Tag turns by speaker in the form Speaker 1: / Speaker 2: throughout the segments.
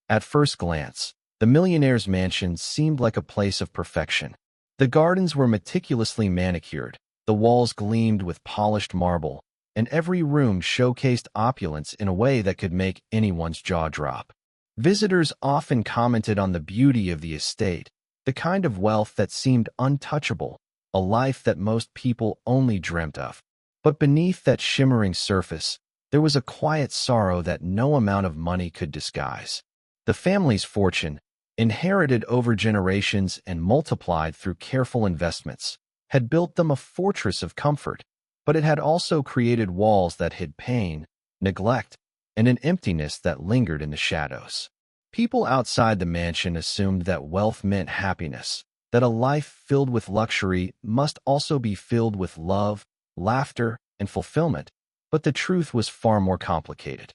Speaker 1: At first glance, the millionaire's mansion seemed like a place of perfection. The gardens were meticulously manicured, the walls gleamed with polished marble, and every room showcased opulence in a way that could make anyone's jaw drop. Visitors often commented on the beauty of the estate, the kind of wealth that seemed untouchable, a life that most people only dreamt of. But beneath that shimmering surface, there was a quiet sorrow that no amount of money could disguise. The family's fortune, inherited over generations and multiplied through careful investments, had built them a fortress of comfort, but it had also created walls that hid pain, neglect, and an emptiness that lingered in the shadows. People outside the mansion assumed that wealth meant happiness, that a life filled with luxury must also be filled with love, laughter, and fulfillment, but the truth was far more complicated.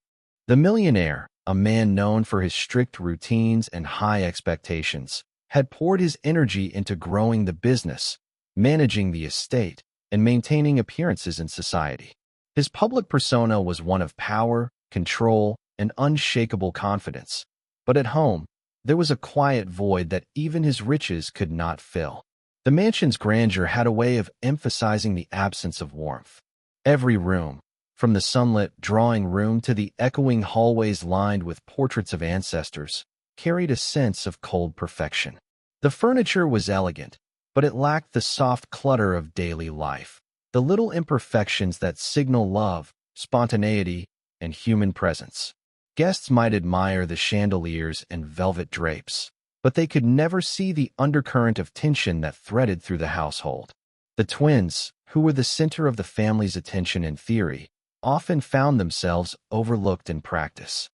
Speaker 1: The millionaire, a man known for his strict routines and high expectations, had poured his energy into growing the business, managing the estate, and maintaining appearances in society. His public persona was one of power, control, and unshakable confidence. But at home, there was a quiet void that even his riches could not fill. The mansion's grandeur had a way of emphasizing the absence of warmth. Every room, from the sunlit drawing room to the echoing hallways lined with portraits of ancestors, carried a sense of cold perfection. The furniture was elegant, but it lacked the soft clutter of daily life, the little imperfections that signal love, spontaneity, and human presence. Guests might admire the chandeliers and velvet drapes, but they could never see the undercurrent of tension that threaded through the household. The twins, who were the center of the family's attention in theory, often found themselves overlooked in practice.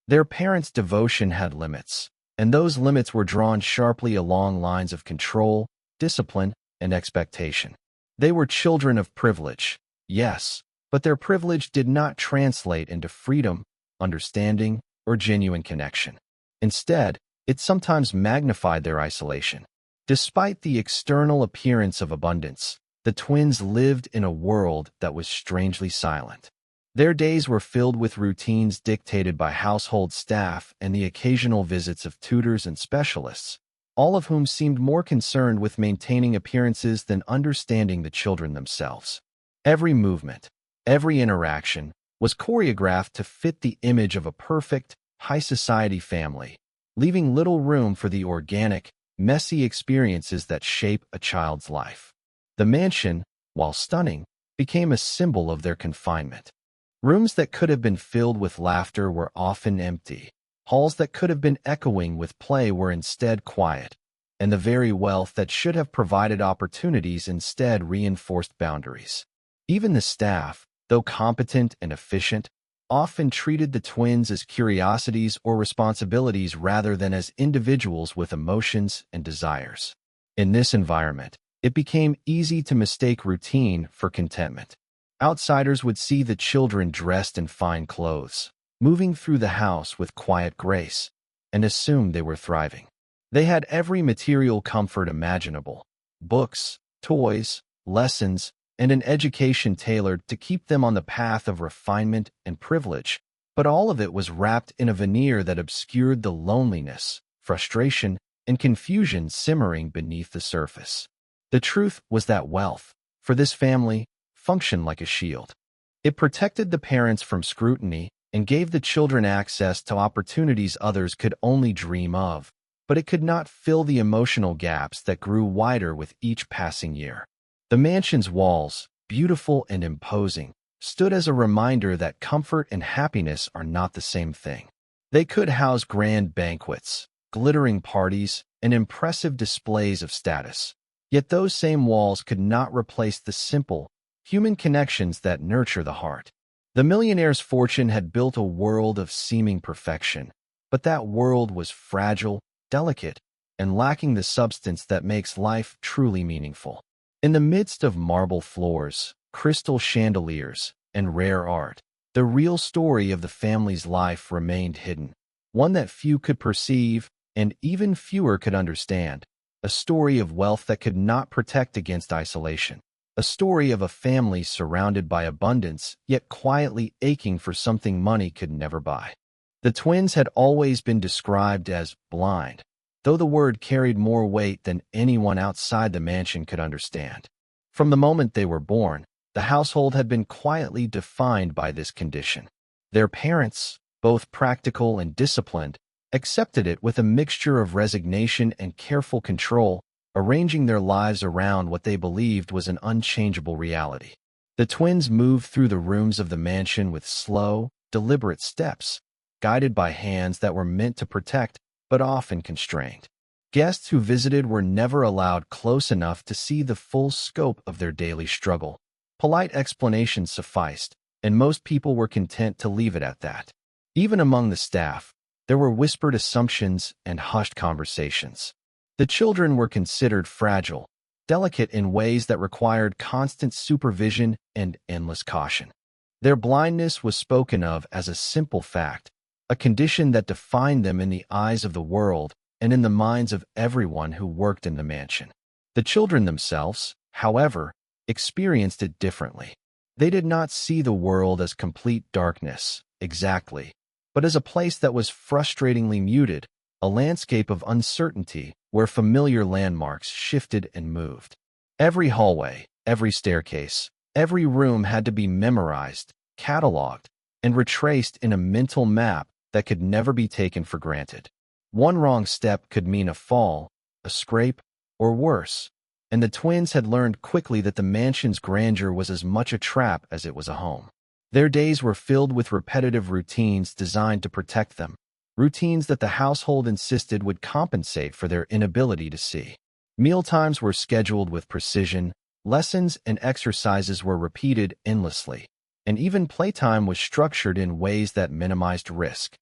Speaker 1: Their parents' devotion had limits, and those limits were drawn sharply along lines of control, discipline, and expectation. They were children of privilege, yes, but their privilege did not translate into freedom, understanding, or genuine connection. Instead, it sometimes magnified their isolation. Despite the external appearance of abundance, the twins lived in a world that was strangely silent. Their days were filled with routines dictated by household staff and the occasional visits of tutors and specialists, all of whom seemed more concerned with maintaining appearances than understanding the children themselves. Every movement, every interaction, was choreographed to fit the image of a perfect, high-society family, leaving little room for the organic, messy experiences that shape a child's life. The mansion, while stunning, became a symbol of their confinement. Rooms that could have been filled with laughter were often empty. Halls that could have been echoing with play were instead quiet, and the very wealth that should have provided opportunities instead reinforced boundaries. Even the staff, though competent and efficient, often treated the twins as curiosities or responsibilities rather than as individuals with emotions and desires. In this environment, it became easy to mistake routine for contentment. Outsiders would see the children dressed in fine clothes, moving through the house with quiet grace, and assume they were thriving. They had every material comfort imaginable: books, toys, lessons, and an education tailored to keep them on the path of refinement and privilege, but all of it was wrapped in a veneer that obscured the loneliness, frustration, and confusion simmering beneath the surface. The truth was that wealth, for this family, functioned like a shield. It protected the parents from scrutiny and gave the children access to opportunities others could only dream of, but it could not fill the emotional gaps that grew wider with each passing year. The mansion's walls, beautiful and imposing, stood as a reminder that comfort and happiness are not the same thing. They could house grand banquets, glittering parties, and impressive displays of status. Yet those same walls could not replace the simple, human connections that nurture the heart. The millionaire's fortune had built a world of seeming perfection, but that world was fragile, delicate, and lacking the substance that makes life truly meaningful. In the midst of marble floors, crystal chandeliers, and rare art, the real story of the family's life remained hidden, one that few could perceive and even fewer could understand, a story of wealth that could not protect against isolation, a story of a family surrounded by abundance yet quietly aching for something money could never buy. The twins had always been described as blind, though the word carried more weight than anyone outside the mansion could understand. From the moment they were born, the household had been quietly defined by this condition. Their parents, both practical and disciplined, accepted it with a mixture of resignation and careful control, arranging their lives around what they believed was an unchangeable reality. The twins moved through the rooms of the mansion with slow, deliberate steps, guided by hands that were meant to protect but often constrained. Guests who visited were never allowed close enough to see the full scope of their daily struggle. Polite explanations sufficed, and most people were content to leave it at that. Even among the staff, there were whispered assumptions and hushed conversations. The children were considered fragile, delicate in ways that required constant supervision and endless caution. Their blindness was spoken of as a simple fact, a condition that defined them in the eyes of the world and in the minds of everyone who worked in the mansion. The children themselves, however, experienced it differently. They did not see the world as complete darkness, exactly, but as a place that was frustratingly muted, a landscape of uncertainty where familiar landmarks shifted and moved. Every hallway, every staircase, every room had to be memorized, cataloged, and retraced in a mental map that could never be taken for granted. One wrong step could mean a fall, a scrape, or worse, and the twins had learned quickly that the mansion's grandeur was as much a trap as it was a home. Their days were filled with repetitive routines designed to protect them, routines that the household insisted would compensate for their inability to see. Mealtimes were scheduled with precision, lessons and exercises were repeated endlessly, and even playtime was structured in ways that minimized risk.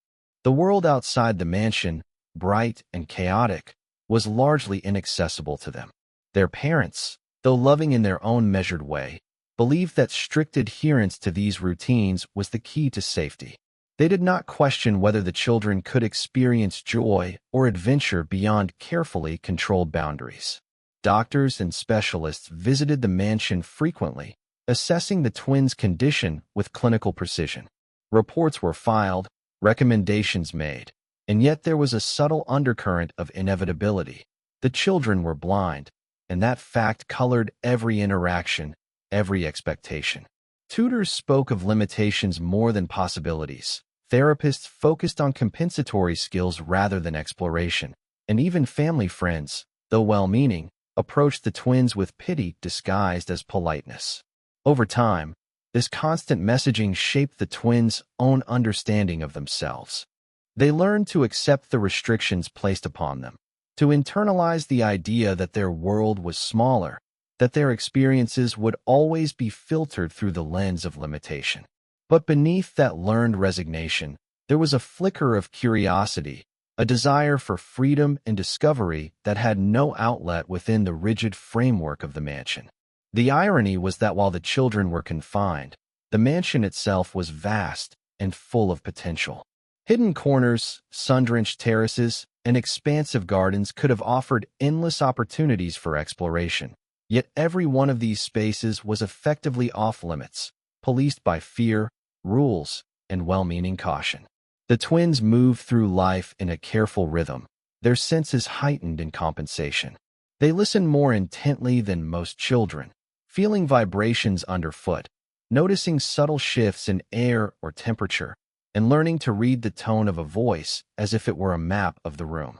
Speaker 1: The world outside the mansion, bright and chaotic, was largely inaccessible to them. Their parents, though loving in their own measured way, believed that strict adherence to these routines was the key to safety. They did not question whether the children could experience joy or adventure beyond carefully controlled boundaries. Doctors and specialists visited the mansion frequently, assessing the twins' condition with clinical precision. Reports were filed, recommendations made, and yet there was a subtle undercurrent of inevitability. The children were blind, and that fact colored every interaction, every expectation. Tutors spoke of limitations more than possibilities. Therapists focused on compensatory skills rather than exploration, and even family friends, though well-meaning, approached the twins with pity disguised as politeness. Over time, this constant messaging shaped the twins' own understanding of themselves. They learned to accept the restrictions placed upon them, to internalize the idea that their world was smaller, that their experiences would always be filtered through the lens of limitation. But beneath that learned resignation, there was a flicker of curiosity, a desire for freedom and discovery that had no outlet within the rigid framework of the mansion. The irony was that while the children were confined, the mansion itself was vast and full of potential. Hidden corners, sun-drenched terraces, and expansive gardens could have offered endless opportunities for exploration. Yet every one of these spaces was effectively off-limits, policed by fear, rules, and well-meaning caution. The twins moved through life in a careful rhythm, their senses heightened in compensation. They listened more intently than most children, feeling vibrations underfoot, noticing subtle shifts in air or temperature, and learning to read the tone of a voice as if it were a map of the room.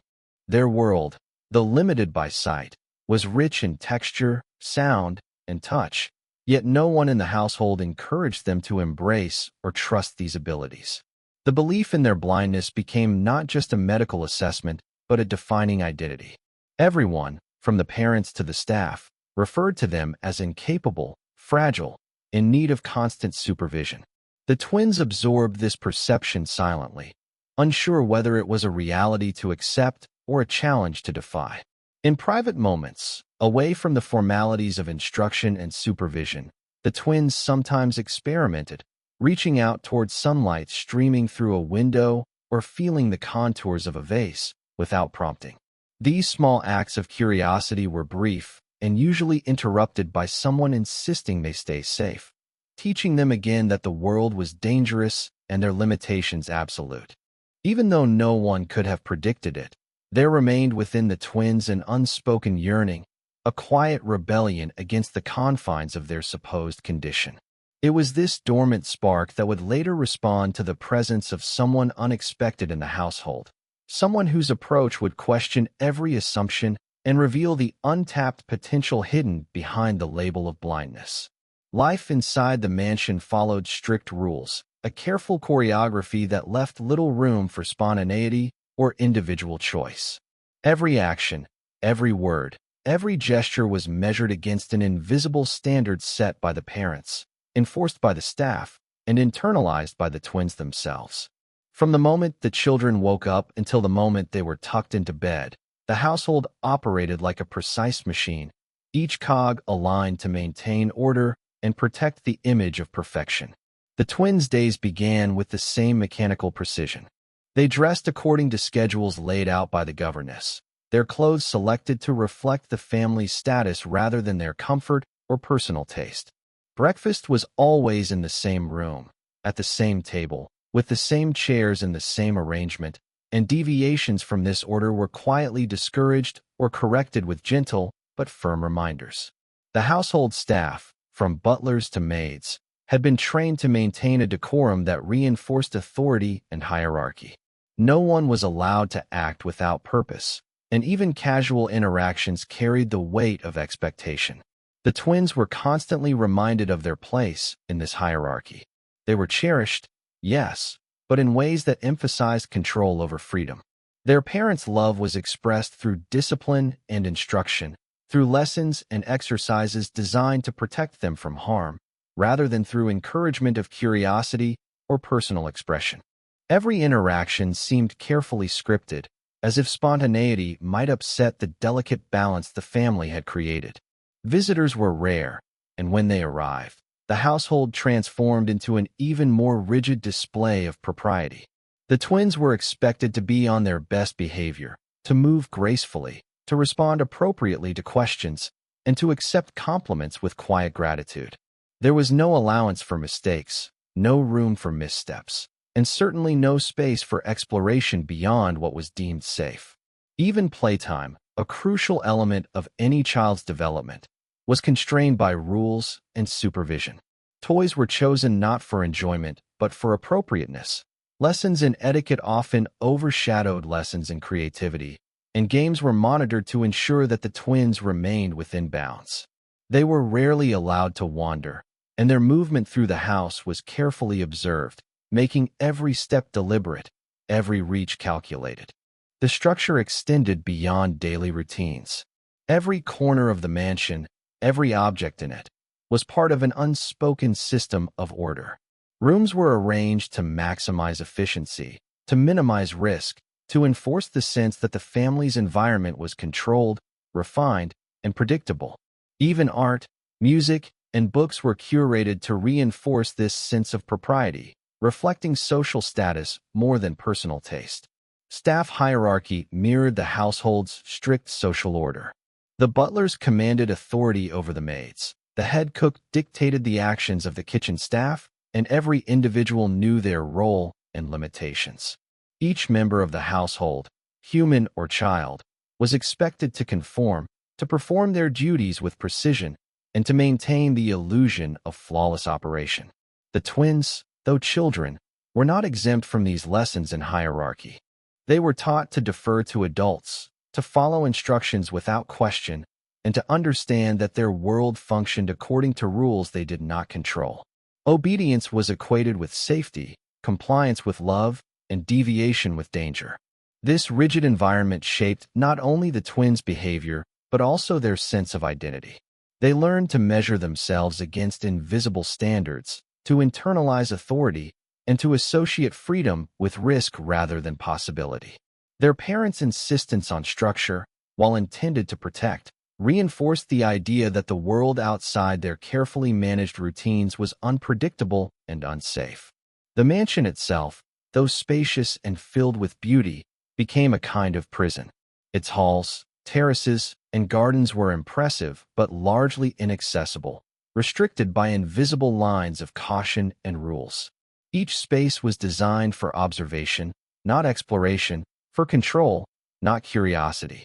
Speaker 1: Their world, though limited by sight, was rich in texture, sound, and touch, yet no one in the household encouraged them to embrace or trust these abilities. The belief in their blindness became not just a medical assessment, but a defining identity. Everyone, from the parents to the staff, referred to them as incapable, fragile, in need of constant supervision. The twins absorbed this perception silently, unsure whether it was a reality to accept or a challenge to defy. In private moments, away from the formalities of instruction and supervision, the twins sometimes experimented, reaching out toward sunlight streaming through a window or feeling the contours of a vase without prompting. These small acts of curiosity were brief and usually interrupted by someone insisting they stay safe, teaching them again that the world was dangerous and their limitations absolute. Even though no one could have predicted it, there remained within the twins an unspoken yearning, a quiet rebellion against the confines of their supposed condition. It was this dormant spark that would later respond to the presence of someone unexpected in the household, someone whose approach would question every assumption and reveal the untapped potential hidden behind the label of blindness. Life inside the mansion followed strict rules, a careful choreography that left little room for spontaneity or individual choice. Every action, every word, every gesture was measured against an invisible standard set by the parents, enforced by the staff, and internalized by the twins themselves. From the moment the children woke up until the moment they were tucked into bed, the household operated like a precise machine, each cog aligned to maintain order and protect the image of perfection. The twins' days began with the same mechanical precision. They dressed according to schedules laid out by the governess, their clothes selected to reflect the family's status rather than their comfort or personal taste. Breakfast was always in the same room, at the same table, with the same chairs in the same arrangement, and deviations from this order were quietly discouraged or corrected with gentle but firm reminders. The household staff, from butlers to maids, had been trained to maintain a decorum that reinforced authority and hierarchy. No one was allowed to act without purpose, and even casual interactions carried the weight of expectation. The twins were constantly reminded of their place in this hierarchy. They were cherished, yes, but in ways that emphasized control over freedom. Their parents' love was expressed through discipline and instruction, through lessons and exercises designed to protect them from harm, rather than through encouragement of curiosity or personal expression. Every interaction seemed carefully scripted, as if spontaneity might upset the delicate balance the family had created. Visitors were rare, and when they arrived, the household transformed into an even more rigid display of propriety. The twins were expected to be on their best behavior, to move gracefully, to respond appropriately to questions, and to accept compliments with quiet gratitude. There was no allowance for mistakes, no room for missteps, and certainly no space for exploration beyond what was deemed safe. Even playtime, a crucial element of any child's development, was constrained by rules and supervision. Toys were chosen not for enjoyment, but for appropriateness. Lessons in etiquette often overshadowed lessons in creativity, and games were monitored to ensure that the twins remained within bounds. They were rarely allowed to wander, and their movement through the house was carefully observed, making every step deliberate, every reach calculated. The structure extended beyond daily routines. Every corner of the mansion, every object in it, was part of an unspoken system of order. Rooms were arranged to maximize efficiency, to minimize risk, to enforce the sense that the family's environment was controlled, refined, and predictable. Even art, music, and books were curated to reinforce this sense of propriety, reflecting social status more than personal taste. Staff hierarchy mirrored the household's strict social order. The butlers commanded authority over the maids. The head cook dictated the actions of the kitchen staff, and every individual knew their role and limitations. Each member of the household, human or child, was expected to conform, to perform their duties with precision, and to maintain the illusion of flawless operation. The twins, though children, were not exempt from these lessons in hierarchy. They were taught to defer to adults, to follow instructions without question, and to understand that their world functioned according to rules they did not control. Obedience was equated with safety, compliance with love, and deviation with danger. This rigid environment shaped not only the twins' behavior, but also their sense of identity. They learned to measure themselves against invisible standards, to internalize authority, and to associate freedom with risk rather than possibility. Their parents' insistence on structure, while intended to protect, reinforced the idea that the world outside their carefully managed routines was unpredictable and unsafe. The mansion itself, though spacious and filled with beauty, became a kind of prison. Its halls, terraces, and gardens were impressive but largely inaccessible, restricted by invisible lines of caution and rules. Each space was designed for observation, not exploration, for control, not curiosity.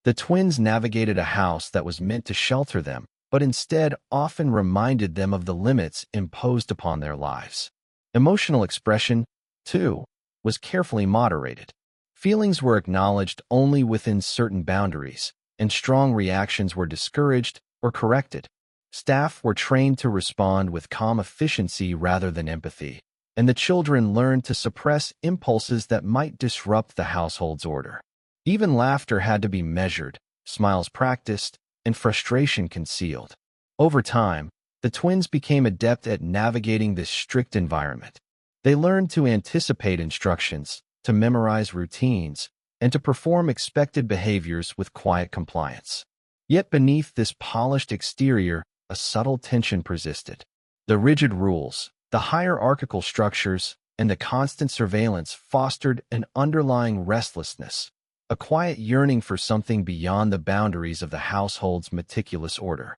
Speaker 1: The twins navigated a house that was meant to shelter them, but instead often reminded them of the limits imposed upon their lives. Emotional expression, too, was carefully moderated. Feelings were acknowledged only within certain boundaries, and strong reactions were discouraged or corrected. Staff were trained to respond with calm efficiency rather than empathy, and the children learned to suppress impulses that might disrupt the household's order. Even laughter had to be measured, smiles practiced, and frustration concealed. Over time, the twins became adept at navigating this strict environment. They learned to anticipate instructions, to memorize routines, and to perform expected behaviors with quiet compliance. Yet beneath this polished exterior, a subtle tension persisted. The rigid rules, the hierarchical structures, and the constant surveillance fostered an underlying restlessness, a quiet yearning for something beyond the boundaries of the household's meticulous order.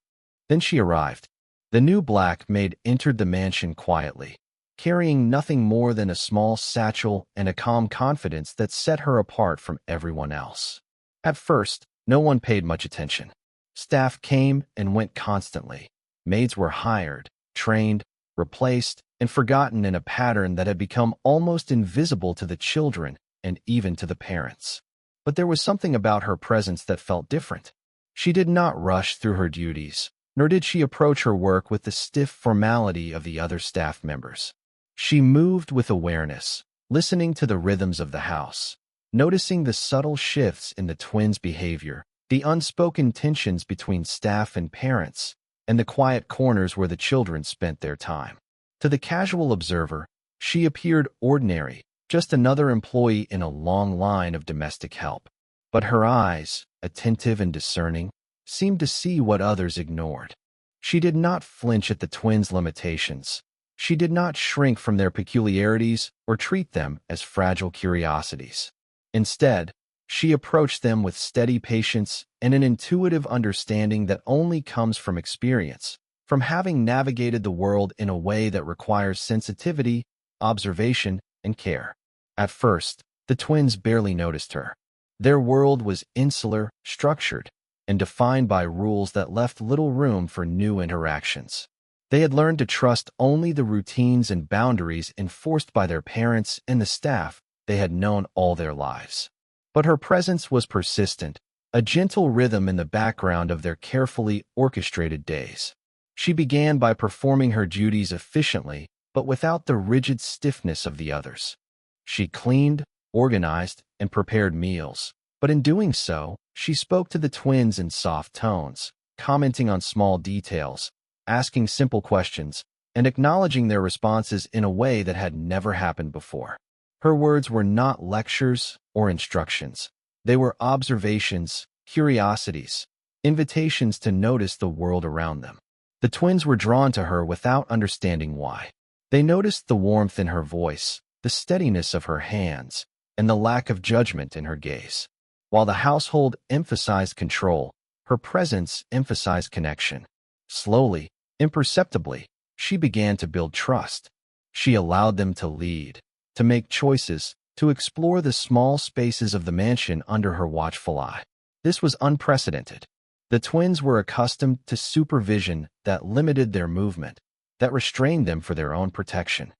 Speaker 1: Then she arrived. The new black maid entered the mansion quietly, carrying nothing more than a small satchel and a calm confidence that set her apart from everyone else. At first, no one paid much attention. Staff came and went constantly. Maids were hired, trained, replaced, and forgotten in a pattern that had become almost invisible to the children and even to the parents. But there was something about her presence that felt different. She did not rush through her duties, nor did she approach her work with the stiff formality of the other staff members. She moved with awareness, listening to the rhythms of the house, noticing the subtle shifts in the twins' behavior, the unspoken tensions between staff and parents, and the quiet corners where the children spent their time. To the casual observer, she appeared ordinary, just another employee in a long line of domestic help. But her eyes, attentive and discerning, seemed to see what others ignored. She did not flinch at the twins' limitations. She did not shrink from their peculiarities or treat them as fragile curiosities. Instead, she approached them with steady patience and an intuitive understanding that only comes from experience, from having navigated the world in a way that requires sensitivity, observation, and care. At first, the twins barely noticed her. Their world was insular, structured, and defined by rules that left little room for new interactions. They had learned to trust only the routines and boundaries enforced by their parents and the staff they had known all their lives. But her presence was persistent, a gentle rhythm in the background of their carefully orchestrated days. She began by performing her duties efficiently, but without the rigid stiffness of the others. She cleaned, organized, and prepared meals, but in doing so, she spoke to the twins in soft tones, commenting on small details, asking simple questions, and acknowledging their responses in a way that had never happened before. Her words were not lectures or instructions. They were observations, curiosities, invitations to notice the world around them. The twins were drawn to her without understanding why. They noticed the warmth in her voice, the steadiness of her hands, and the lack of judgment in her gaze. While the household emphasized control, her presence emphasized connection. Slowly, imperceptibly, she began to build trust. She allowed them to lead, to make choices, to explore the small spaces of the mansion under her watchful eye. This was unprecedented. The twins were accustomed to supervision that limited their movement, that restrained them for their own protection.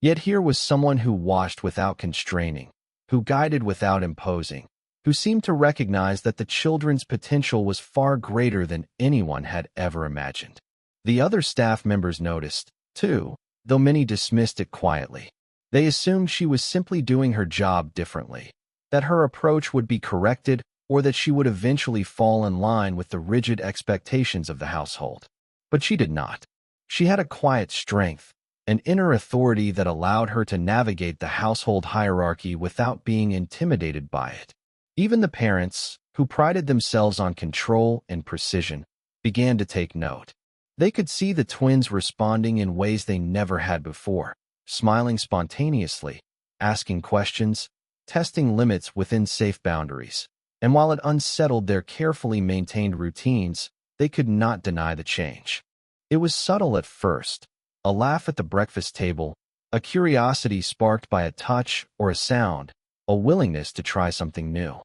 Speaker 1: Yet here was someone who watched without constraining, who guided without imposing, who seemed to recognize that the children's potential was far greater than anyone had ever imagined. The other staff members noticed, too, though many dismissed it quietly. They assumed she was simply doing her job differently, that her approach would be corrected or that she would eventually fall in line with the rigid expectations of the household. But she did not. She had a quiet strength, an inner authority that allowed her to navigate the household hierarchy without being intimidated by it. Even the parents, who prided themselves on control and precision, began to take note. They could see the twins responding in ways they never had before, smiling spontaneously, asking questions, testing limits within safe boundaries. And while it unsettled their carefully maintained routines, they could not deny the change. It was subtle at first, a laugh at the breakfast table, a curiosity sparked by a touch or a sound, a willingness to try something new.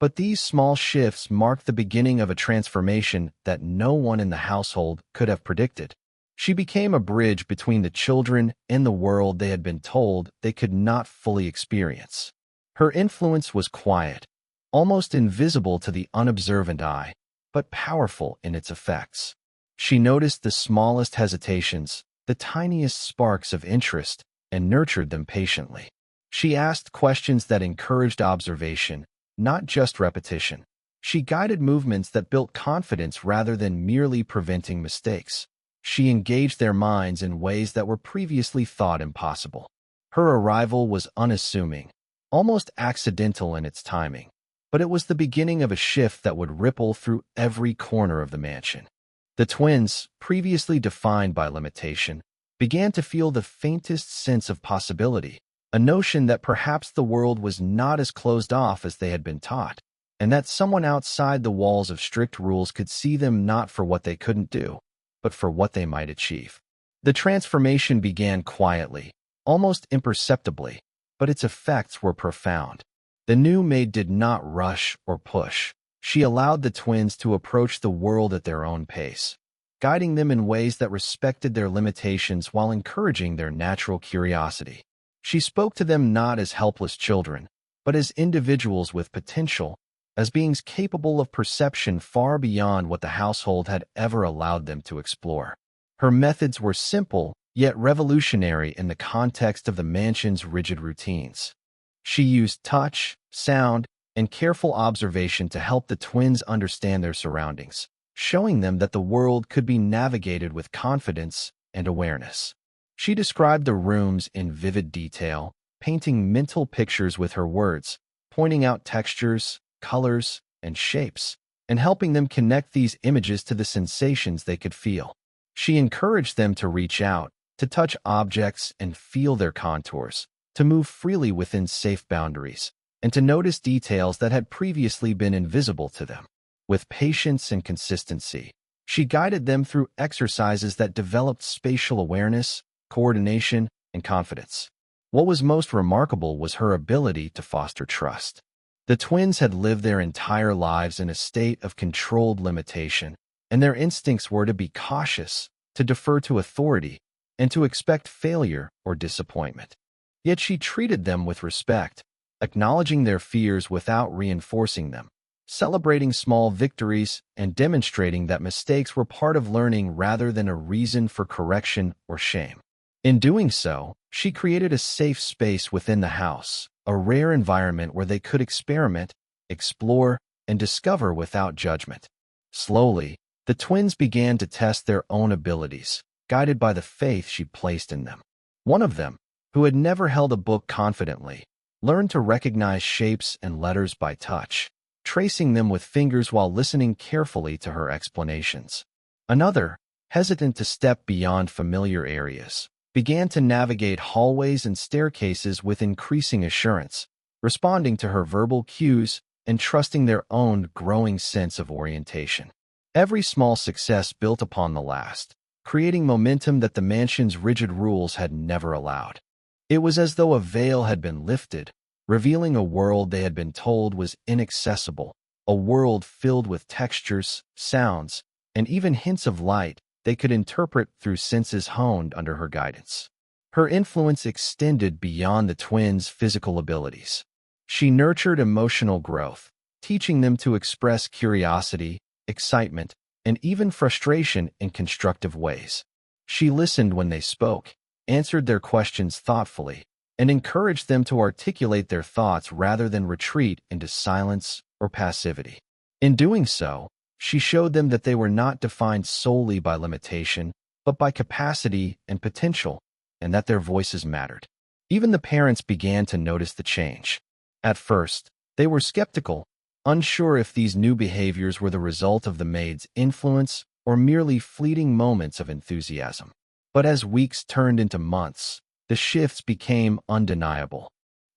Speaker 1: But these small shifts marked the beginning of a transformation that no one in the household could have predicted. She became a bridge between the children and the world they had been told they could not fully experience. Her influence was quiet, almost invisible to the unobservant eye, but powerful in its effects. She noticed the smallest hesitations, the tiniest sparks of interest, and nurtured them patiently. She asked questions that encouraged observation, not just repetition. She guided movements that built confidence rather than merely preventing mistakes. She engaged their minds in ways that were previously thought impossible. Her arrival was unassuming, almost accidental in its timing, but it was the beginning of a shift that would ripple through every corner of the mansion. The twins, previously defined by limitation, began to feel the faintest sense of possibility, a notion that perhaps the world was not as closed off as they had been taught, and that someone outside the walls of strict rules could see them not for what they couldn't do, but for what they might achieve. The transformation began quietly, almost imperceptibly, but its effects were profound. The new maid did not rush or push. She allowed the twins to approach the world at their own pace, guiding them in ways that respected their limitations while encouraging their natural curiosity. She spoke to them not as helpless children, but as individuals with potential, as beings capable of perception far beyond what the household had ever allowed them to explore. Her methods were simple, yet revolutionary in the context of the mansion's rigid routines. She used touch, sound, and careful observation to help the twins understand their surroundings, showing them that the world could be navigated with confidence and awareness. She described the rooms in vivid detail, painting mental pictures with her words, pointing out textures, colors, and shapes, and helping them connect these images to the sensations they could feel. She encouraged them to reach out, to touch objects and feel their contours, to move freely within safe boundaries, and to notice details that had previously been invisible to them. With patience and consistency, she guided them through exercises that developed spatial awareness, coordination, and confidence. What was most remarkable was her ability to foster trust. The twins had lived their entire lives in a state of controlled limitation, and their instincts were to be cautious, to defer to authority, and to expect failure or disappointment. Yet she treated them with respect, acknowledging their fears without reinforcing them, celebrating small victories and demonstrating that mistakes were part of learning rather than a reason for correction or shame. In doing so, she created a safe space within the house, a rare environment where they could experiment, explore, and discover without judgment. Slowly, the twins began to test their own abilities, guided by the faith she placed in them. One of them, who had never held a book confidently, learned to recognize shapes and letters by touch, tracing them with fingers while listening carefully to her explanations. Another, hesitant to step beyond familiar areas, began to navigate hallways and staircases with increasing assurance, responding to her verbal cues and trusting their own growing sense of orientation. Every small success built upon the last, creating momentum that the mansion's rigid rules had never allowed. It was as though a veil had been lifted, revealing a world they had been told was inaccessible, a world filled with textures, sounds, and even hints of light they could interpret through senses honed under her guidance. Her influence extended beyond the twins' physical abilities. She nurtured emotional growth, teaching them to express curiosity, excitement, and even frustration in constructive ways. She listened when they spoke, answered their questions thoughtfully, and encouraged them to articulate their thoughts rather than retreat into silence or passivity. In doing so, she showed them that they were not defined solely by limitation, but by capacity and potential, and that their voices mattered. Even the parents began to notice the change. At first, they were skeptical, unsure if these new behaviors were the result of the maid's influence or merely fleeting moments of enthusiasm. But as weeks turned into months, the shifts became undeniable.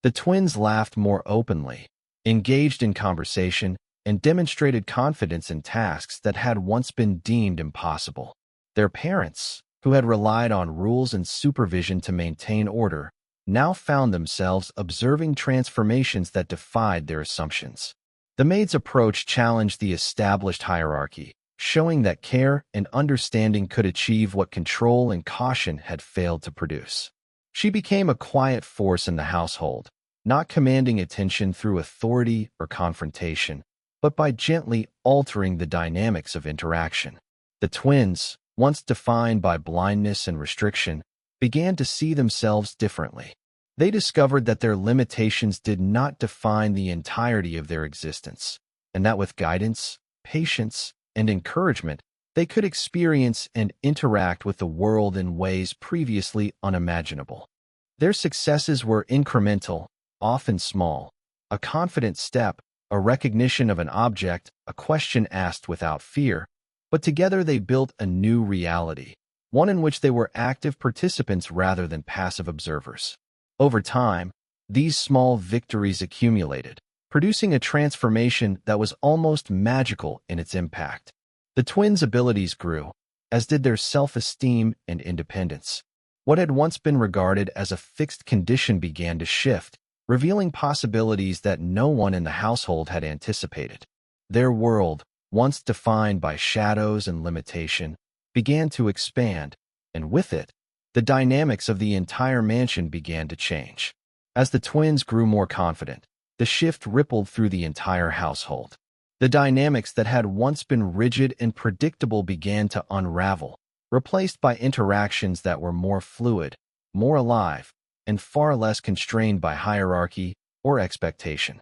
Speaker 1: The twins laughed more openly, engaged in conversation, and demonstrated confidence in tasks that had once been deemed impossible. Their parents, who had relied on rules and supervision to maintain order, now found themselves observing transformations that defied their assumptions. The maid's approach challenged the established hierarchy, showing that care and understanding could achieve what control and caution had failed to produce. She became a quiet force in the household, not commanding attention through authority or confrontation, but by gently altering the dynamics of interaction. The twins, once defined by blindness and restriction, began to see themselves differently. They discovered that their limitations did not define the entirety of their existence, and that with guidance, patience, and encouragement, they could experience and interact with the world in ways previously unimaginable. Their successes were incremental, often small, a confident step, a recognition of an object, a question asked without fear, but together they built a new reality, one in which they were active participants rather than passive observers. Over time, these small victories accumulated, producing a transformation that was almost magical in its impact. The twins' abilities grew, as did their self-esteem and independence. What had once been regarded as a fixed condition began to shift, revealing possibilities that no one in the household had anticipated. Their world, once defined by shadows and limitation, began to expand, and with it, the dynamics of the entire mansion began to change. As the twins grew more confident, the shift rippled through the entire household. The dynamics that had once been rigid and predictable began to unravel, replaced by interactions that were more fluid, more alive, and far less constrained by hierarchy or expectation.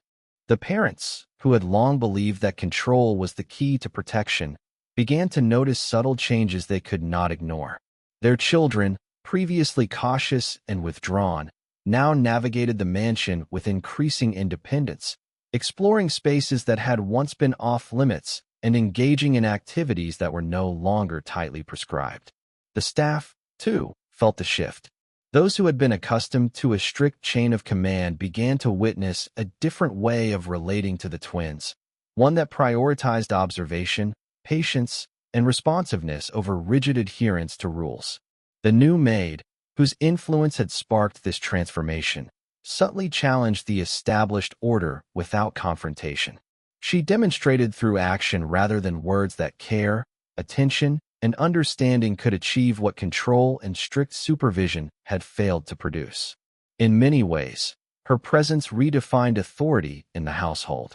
Speaker 1: The parents, who had long believed that control was the key to protection, began to notice subtle changes they could not ignore. Their children, previously cautious and withdrawn, now navigated the mansion with increasing independence, exploring spaces that had once been off-limits and engaging in activities that were no longer tightly prescribed. The staff, too, felt the shift. Those who had been accustomed to a strict chain of command began to witness a different way of relating to the twins, one that prioritized observation, patience, and responsiveness over rigid adherence to rules. The new maid, whose influence had sparked this transformation, subtly challenged the established order without confrontation. She demonstrated through action rather than words that care, attention, and understanding could achieve what control and strict supervision had failed to produce. In many ways, her presence redefined authority in the household.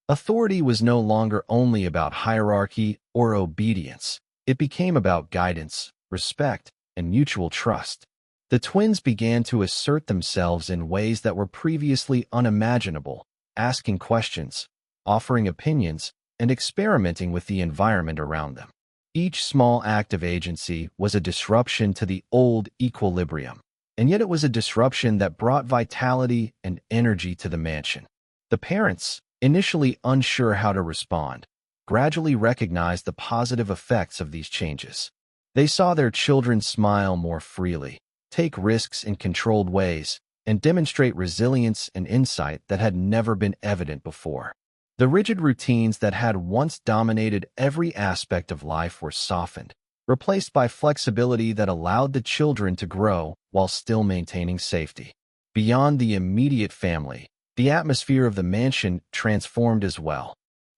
Speaker 1: Authority was no longer only about hierarchy or obedience. It became about guidance, respect, and mutual trust. The twins began to assert themselves in ways that were previously unimaginable, asking questions, offering opinions, and experimenting with the environment around them. Each small act of agency was a disruption to the old equilibrium, and yet it was a disruption that brought vitality and energy to the mansion. The parents, initially unsure how to respond, gradually recognized the positive effects of these changes. They saw their children smile more freely, take risks in controlled ways, and demonstrate resilience and insight that had never been evident before. The rigid routines that had once dominated every aspect of life were softened, replaced by flexibility that allowed the children to grow while still maintaining safety. Beyond the immediate family, the atmosphere of the mansion transformed as well.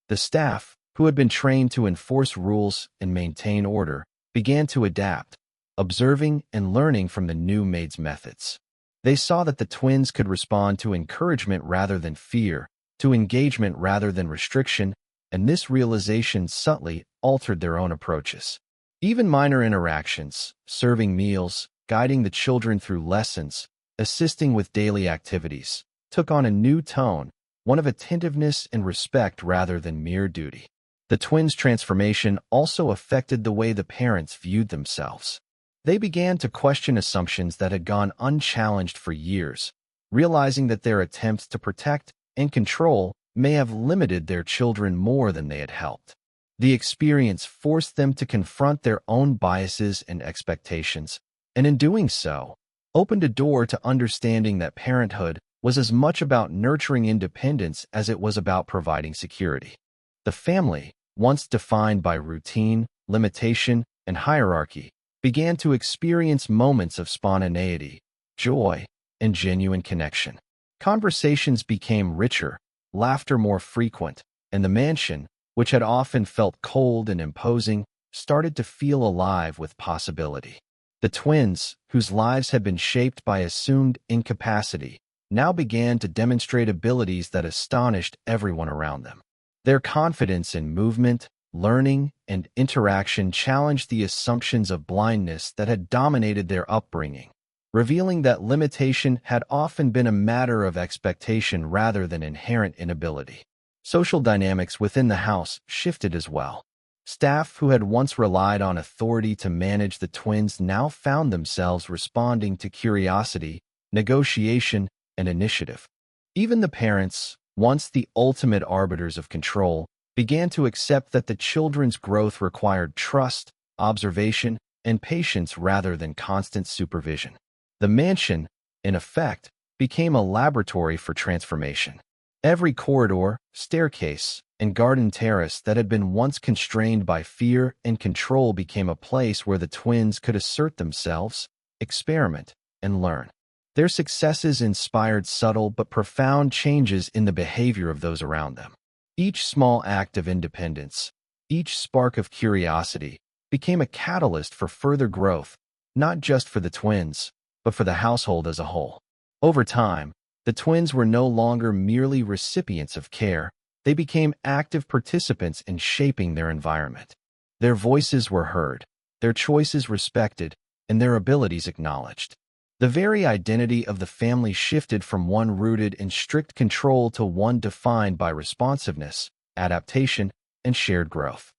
Speaker 1: The staff, who had been trained to enforce rules and maintain order, began to adapt, observing and learning from the new maid's methods. They saw that the twins could respond to encouragement rather than fear, to engagement rather than restriction, and this realization subtly altered their own approaches. Even minor interactions, serving meals, guiding the children through lessons, assisting with daily activities, took on a new tone, one of attentiveness and respect rather than mere duty. The twins' transformation also affected the way the parents viewed themselves. They began to question assumptions that had gone unchallenged for years, realizing that their attempts to protect and control may have limited their children more than they had helped. The experience forced them to confront their own biases and expectations, and in doing so, opened a door to understanding that parenthood was as much about nurturing independence as it was about providing security. The family, once defined by routine, limitation, and hierarchy, began to experience moments of spontaneity, joy, and genuine connection. Conversations became richer, laughter more frequent, and the mansion, which had often felt cold and imposing, started to feel alive with possibility. The twins, whose lives had been shaped by assumed incapacity, now began to demonstrate abilities that astonished everyone around them. Their confidence in movement, learning, and interaction challenged the assumptions of blindness that had dominated their upbringing, revealing that limitation had often been a matter of expectation rather than inherent inability. Social dynamics within the house shifted as well. Staff who had once relied on authority to manage the twins now found themselves responding to curiosity, negotiation, and initiative. Even the parents, once the ultimate arbiters of control, began to accept that the children's growth required trust, observation, and patience rather than constant supervision. The mansion, in effect, became a laboratory for transformation. Every corridor, staircase, and garden terrace that had been once constrained by fear and control became a place where the twins could assert themselves, experiment, and learn. Their successes inspired subtle but profound changes in the behavior of those around them. Each small act of independence, each spark of curiosity, became a catalyst for further growth, not just for the twins, but for the household as a whole. Over time, the twins were no longer merely recipients of care. They became active participants in shaping their environment. Their voices were heard, their choices respected, and their abilities acknowledged. The very identity of the family shifted from one rooted in strict control to one defined by responsiveness, adaptation, and shared growth.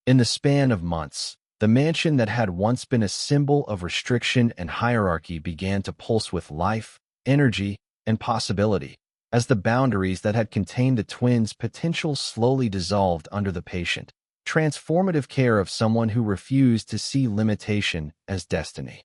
Speaker 1: In the span of months, the mansion that had once been a symbol of restriction and hierarchy began to pulse with life, energy, and possibility, as the boundaries that had contained the twins' potential slowly dissolved under the patient, transformative care of someone who refused to see limitation as destiny.